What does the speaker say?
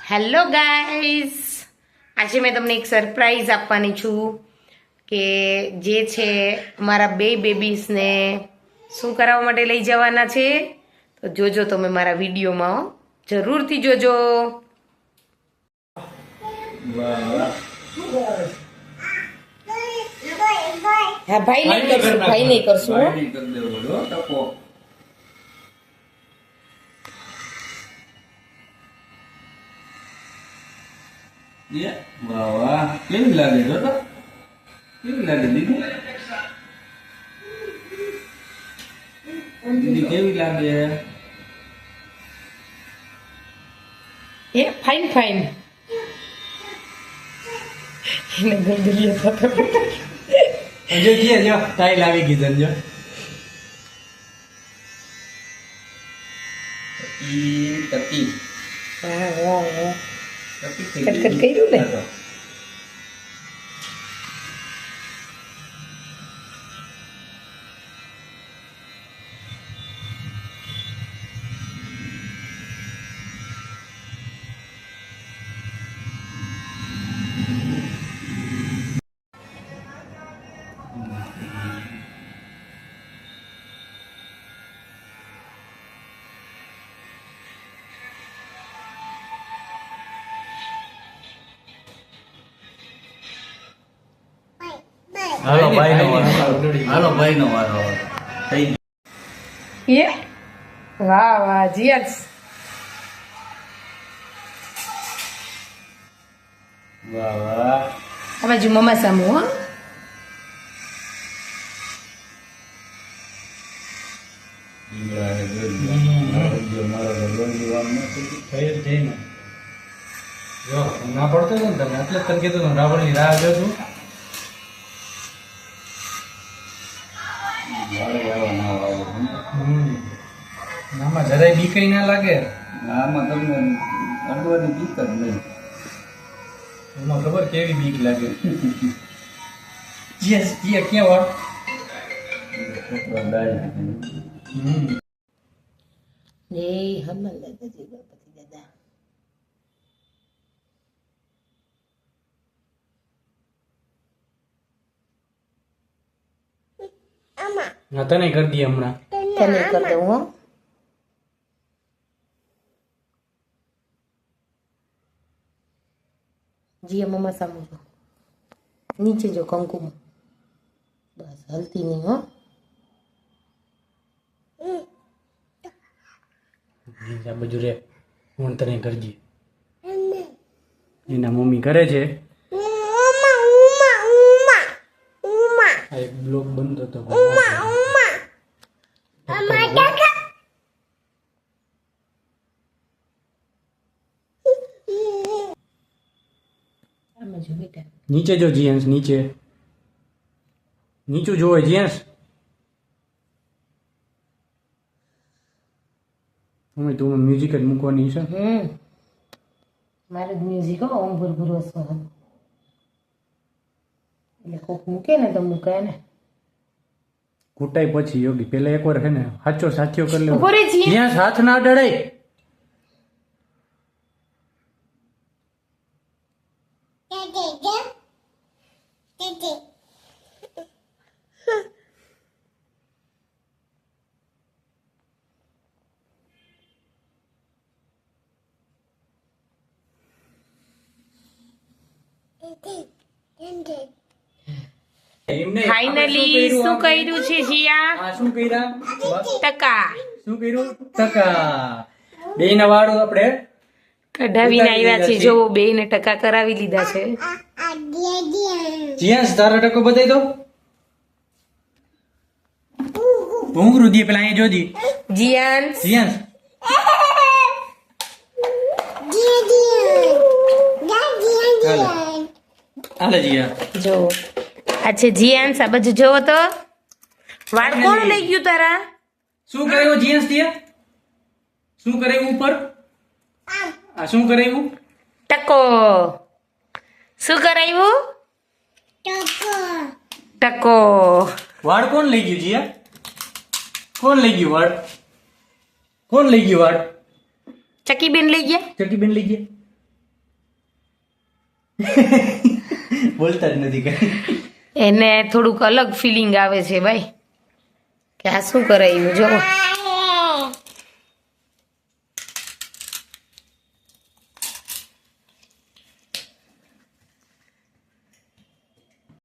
Hello guys, આજે મેં તમને એક સરપ્રાઈઝ આપવાની છું કે જે છે મારા બે બેબીઝને શું કરાવવા માટે લઈ જવાના છે. તો જોજો તમે મારા વિડીયોમાં, જરૂરથી જોજો. હા ભાઈ નહીં કરશું, ભાઈ નહીં કરશું. વાહ વાહ, કેવી લાગે જો તો, કેવી લાગે દીદી? દીદી કેવી લાગે? એ ફાઇન ફાઇન. એને ગંદલી થતો જો કે જો ટાઈલ આવી ગઈ જો. તકી વાહ વાહ વાહ. તકી કટકટ કર્યું ને. હાલો ભાઈ નો વારો, હાલો ભાઈ નો વારો થઈ એ વાહ વાહ જીયસ. વાહ વાહ. આ બાજુ મમ્મા સામુ. હો ના પડતો ને તમે એટલે તને કીધું રાવણ ની રાહ જોતું. આમાં જરાય બીક ના લાગે. આમાં તમને અડવાની બીક જ નહીં. એમાં ખબર કેવી બીક લાગે. ક્યાં વાર જય હનુમાન દાદાજી, ગણપતિ દાદા. હા તને કરી દઈએ હમણાં. તને કરી દઉં. હો જી મમ્મા સામુ જો, નીચે જો કંકુમ. બસ હલતી નહીં. હો આ બાજુ રે, હું તને કરી દઈએ. એના મમ્મી કરે છે. આ એક બ્લોગ બનતો હતો. આમાં જો બેટા. નીચે જો જીએન્સ, નીચે નીચું જોવે જીએન્સ. મમ્મી તું મ્યુઝિક જ મૂકવાની છે. મારે જ મ્યુઝિક. હો ઓમ ભૂરભૂર વસવા એટલે કોક મૂકે ને તો મૂકાય ને. કૂટાઈ પછી યોગી પેલા એકવાર છે ને સાચો સાથીઓ કરી લેવો. ઉભો રે જી. જ્યાં હાથ ના ડળાય. ફાઇનલી શું કર્યું છે જીયા? આ શું કર્યા? ટકા શું કર્યું? ટકા. બેયના વાળું આપણે કઢાવીને આવ્યા છે. જો બે ને ટકા કરાવી લીધા છે. જીયાસ તારો ટકો બતાવી દો. ભૂંગરું દે પેલા અહીંયા જોજી. જીયાન્સ જીયાસ હાલે જીયા. જો આ છે જીયાન્સ. આ બાજુ જોવો તો વાળ કોણ લઈ ગયું તારા? શું કરાયું જીયાસ તે? શું કરાયું ઉપર? આ શું કરાયું? ટકો. શું કરાયું? ટકો. વાળ કોણ લઈ ગયું જીયા? કોણ લઈ ગયું વાળ? કોણ લઈ ગયું વાળ? ચકીબેન લઈ ગયા. ચકીબેન લઈ ગયા. બોલતા જ નથી કઈ. એને થોડુંક અલગ ફિલિંગ આવે છે ભાઈ કે આ શું કરાયું જો